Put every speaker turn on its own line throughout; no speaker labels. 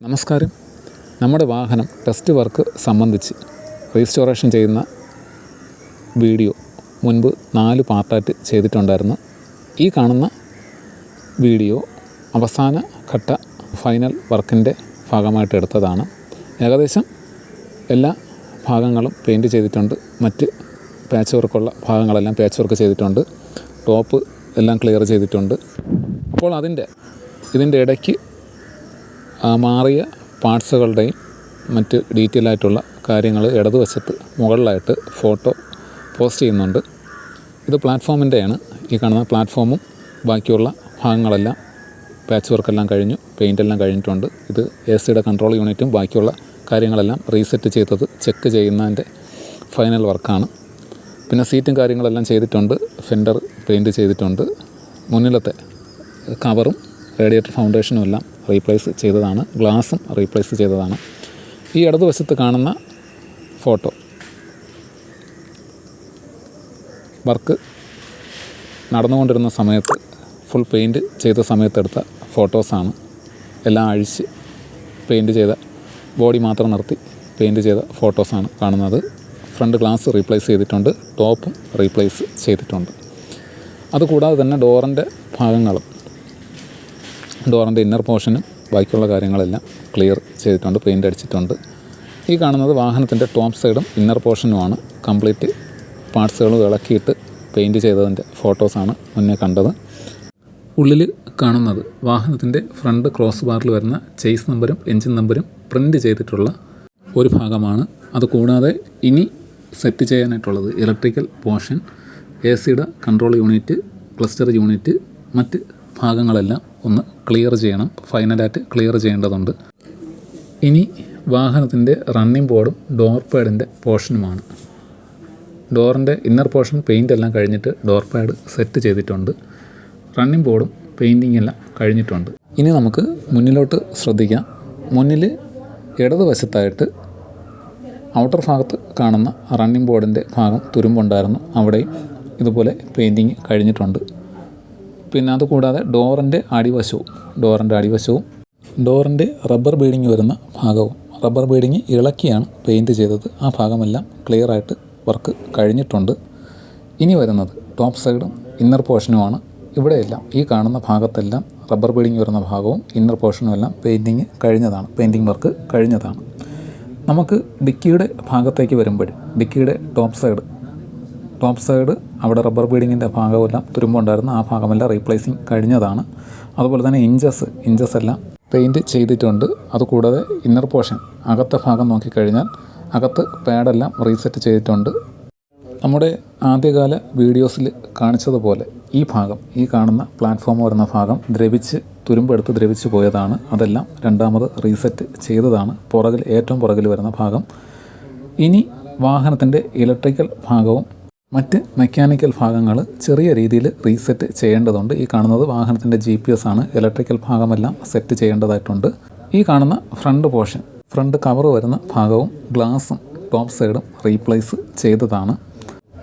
നമസ്കാരം. നമ്മുടെ വാഹനം ടെസ്റ്റ് വർക്ക് സംബന്ധിച്ച് റീസ്റ്റോറേഷൻ ചെയ്യുന്ന വീഡിയോ മുൻപ് 4 പാർട്ടായിട്ട് ചെയ്തിട്ടുണ്ടായിരുന്നു. ഈ കാണുന്ന വീഡിയോ അവസാന ഘട്ട ഫൈനൽ വർക്കിൻ്റെ ഭാഗമായിട്ട് എടുത്തതാണ്. ഏകദേശം എല്ലാ ഭാഗങ്ങളും പെയിൻറ്റ് ചെയ്തിട്ടുണ്ട്. മറ്റ് പാച്ച് വർക്കുള്ള ഭാഗങ്ങളെല്ലാം പാച്ച് വർക്ക് ചെയ്തിട്ടുണ്ട്. ടോപ്പ് എല്ലാം ക്ലിയർ ചെയ്തിട്ടുണ്ട്. അപ്പോൾ ഇതിൻ്റെ ഇടയ്ക്ക് മാറിയ പാർട്സുകളുടെയും മറ്റ് ഡീറ്റെയിൽ ആയിട്ടുള്ള കാര്യങ്ങൾ ഇടതുവശത്ത് മുകളിലായിട്ട് ഫോട്ടോ പോസ്റ്റ് ചെയ്യുന്നുണ്ട്. ഇത് പ്ലാറ്റ്ഫോമിൻ്റെയാണ്. ഈ കാണുന്ന പ്ലാറ്റ്ഫോമും ബാക്കിയുള്ള ഭാഗങ്ങളെല്ലാം പാച്ച് വർക്കെല്ലാം കഴിഞ്ഞു, പെയിൻ്റെല്ലാം കഴിഞ്ഞിട്ടുണ്ട്. ഇത് AC-യുടെ കൺട്രോൾ യൂണിറ്റും ബാക്കിയുള്ള കാര്യങ്ങളെല്ലാം റീസെറ്റ് ചെയ്തത് ചെക്ക് ചെയ്യുന്നതിൻ്റെ ഫൈനൽ വർക്കാണ്. പിന്നെ സീറ്റും കാര്യങ്ങളെല്ലാം ചെയ്തിട്ടുണ്ട്. ഫെൻഡർ പെയിൻറ്റ് ചെയ്തിട്ടുണ്ട്. മുന്നിലത്തെ കവറും റേഡിയേറ്റർ ഫൗണ്ടേഷനും എല്ലാം റീപ്ലേസ് ചെയ്തതാണ്. ഗ്ലാസും റീപ്ലേസ് ചെയ്തതാണ്. ഈ ഇടതുവശത്ത് കാണുന്ന ഫോട്ടോ വർക്ക് നടന്നുകൊണ്ടിരുന്ന സമയത്ത് ഫുൾ പെയിൻറ്റ് ചെയ്ത സമയത്തെടുത്ത ഫോട്ടോസാണ്. എല്ലാം അഴിച്ച് പെയിൻറ്റ് ചെയ്ത ബോഡി മാത്രം നിർത്തി പെയിൻറ്റ് ചെയ്ത ഫോട്ടോസാണ് കാണുന്നത്. ഫ്രണ്ട് ഗ്ലാസ് റീപ്ലേസ് ചെയ്തിട്ടുണ്ട്. ടോപ്പും റീപ്ലേസ് ചെയ്തിട്ടുണ്ട്. അതുകൂടാതെ തന്നെ ഡോറിൻ്റെ ഭാഗങ്ങളും ഡോറിൻ്റെ ഇന്നർ പോർഷനും ബാക്കിയുള്ള കാര്യങ്ങളെല്ലാം ക്ലിയർ ചെയ്തിട്ടുണ്ട്, പെയിൻ്റ് അടിച്ചിട്ടുണ്ട്. ഈ കാണുന്നത് വാഹനത്തിൻ്റെ ടോപ്പ് സൈഡും ഇന്നർ പോർഷനുമാണ്. കംപ്ലീറ്റ് പാർട്സുകളും ഇളക്കിയിട്ട് പെയിൻറ്റ് ചെയ്തതിൻ്റെ ഫോട്ടോസാണ് മുന്നേ കണ്ടത്. ഉള്ളിൽ കാണുന്നത് വാഹനത്തിൻ്റെ ഫ്രണ്ട് ക്രോസ് ബാറിൽ വരുന്ന ചേസ് നമ്പരും എൻജിൻ നമ്പരും പ്രിൻ്റ് ചെയ്തിട്ടുള്ള ഒരു ഭാഗമാണ്. അതുകൂടാതെ ഇനി സെറ്റ് ചെയ്യാനായിട്ടുള്ളത് ഇലക്ട്രിക്കൽ പോർഷൻ, AC-യുടെ കൺട്രോൾ യൂണിറ്റ്, ക്ലസ്റ്റർ യൂണിറ്റ്, മറ്റ് ഭാഗങ്ങളെല്ലാം ഒന്ന് ക്ലിയർ ചെയ്യണം. ഫൈനലായിട്ട് ക്ലിയർ ചെയ്യേണ്ടതുണ്ട്. ഇനി വാഹനത്തിൻ്റെ റണ്ണിംഗ് ബോർഡും ഡോർ പാഡിൻ്റെ പോർഷനുമാണ്. ഡോറിൻ്റെ ഇന്നർ പോർഷൻ പെയിൻ്റ് എല്ലാം കഴിഞ്ഞിട്ട് ഡോർ പാഡ് സെറ്റ് ചെയ്തിട്ടുണ്ട്. റണ്ണിംഗ് ബോർഡും പെയിൻറ്റിങ് എല്ലാം കഴിഞ്ഞിട്ടുണ്ട്. ഇനി നമുക്ക് മുന്നിലോട്ട് ശ്രദ്ധിക്കാം. മുന്നിൽ ഇടതുവശത്തായിട്ട് ഔട്ടർ ഭാഗത്ത് കാണുന്ന റണ്ണിംഗ് ബോർഡിൻ്റെ ഭാഗം തുരുമ്പുണ്ടായിരുന്നു. അവിടെയും ഇതുപോലെ പെയിൻറ്റിങ് കഴിഞ്ഞിട്ടുണ്ട്. പിന്നെ അതുകൂടാതെ ഡോറിൻ്റെ അടിവശവും ഡോറിൻ്റെ റബ്ബർ ബീഡിങ് വരുന്ന ഭാഗവും റബ്ബർ ബീഡിങ് ഇളക്കിയാണ് പെയിൻറ്റ് ചെയ്തത്. ആ ഭാഗമെല്ലാം ക്ലിയറായിട്ട് വർക്ക് കഴിഞ്ഞിട്ടുണ്ട്. ഇനി വരുന്നത് ടോപ്പ് സൈഡും ഇന്നർ പോർഷനുമാണ്. ഇവിടെയെല്ലാം ഈ കാണുന്ന ഭാഗത്തെല്ലാം റബ്ബർ ബീഡിങ് വരുന്ന ഭാഗവും ഇന്നർ പോർഷനും എല്ലാം പെയിൻറ്റിങ് വർക്ക് കഴിഞ്ഞതാണ്. നമുക്ക് ഡിക്കിയുടെ ഭാഗത്തേക്ക് വരുമ്പോൾ ഡിക്കിയുടെ ടോപ്പ് സൈഡ് അവിടെ റബ്ബർ ബീഡിങ്ങിൻ്റെ ഭാഗമെല്ലാം തുരുമ്പുണ്ടായിരുന്നു. ആ ഭാഗമെല്ലാം റീപ്ലേസിങ് കഴിഞ്ഞതാണ്. അതുപോലെ തന്നെ ഇഞ്ചസ് എല്ലാം പെയിൻറ്റ് ചെയ്തിട്ടുണ്ട്. അതുകൂടാതെ ഇന്നർ പോർഷൻ അകത്തെ ഭാഗം നോക്കിക്കഴിഞ്ഞാൽ അകത്ത് പാഡെല്ലാം റീസെറ്റ് ചെയ്തിട്ടുണ്ട്. നമ്മുടെ ആദ്യകാല വീഡിയോസിൽ കാണിച്ചതുപോലെ ഈ കാണുന്ന പ്ലാറ്റ്ഫോം വരുന്ന ഭാഗം തുരുമ്പെടുത്ത് ദ്രവിച്ച് പോയതാണ്. അതെല്ലാം രണ്ടാമത് റീസെറ്റ് ചെയ്തതാണ്. ഏറ്റവും പുറകിൽ വരുന്ന ഭാഗം. ഇനി വാഹനത്തിൻ്റെ ഇലക്ട്രിക്കൽ ഭാഗവും മറ്റ് മെക്കാനിക്കൽ ഭാഗങ്ങൾ ചെറിയ രീതിയിൽ റീസെറ്റ് ചെയ്യേണ്ടതുണ്ട്. ഈ കാണുന്നത് വാഹനത്തിൻ്റെ GPS ആണ്. ഇലക്ട്രിക്കൽ ഭാഗമെല്ലാം സെറ്റ് ചെയ്യേണ്ടതായിട്ടുണ്ട്. ഈ കാണുന്ന ഫ്രണ്ട് കവർ വരുന്ന ഭാഗവും ഗ്ലാസും ടോപ്പ് സൈഡും റീപ്ലേസ് ചെയ്തതാണ്.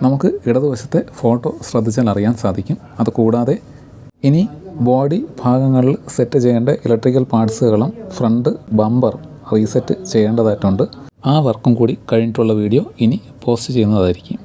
നമുക്ക് ഇടതുവശത്തെ ഫോട്ടോ ശ്രദ്ധിച്ചാൽ അറിയാൻ സാധിക്കും. അതുകൂടാതെ ഇനി ബോഡി ഭാഗങ്ങളിൽ സെറ്റ് ചെയ്യേണ്ട ഇലക്ട്രിക്കൽ പാർട്സുകളും ഫ്രണ്ട് ബമ്പർ റീസെറ്റ് ചെയ്യേണ്ടതായിട്ടുണ്ട്. ആ വർക്കും കൂടി കഴിഞ്ഞിട്ടുള്ള വീഡിയോ ഇനി പോസ്റ്റ് ചെയ്യുന്നതായിരിക്കും.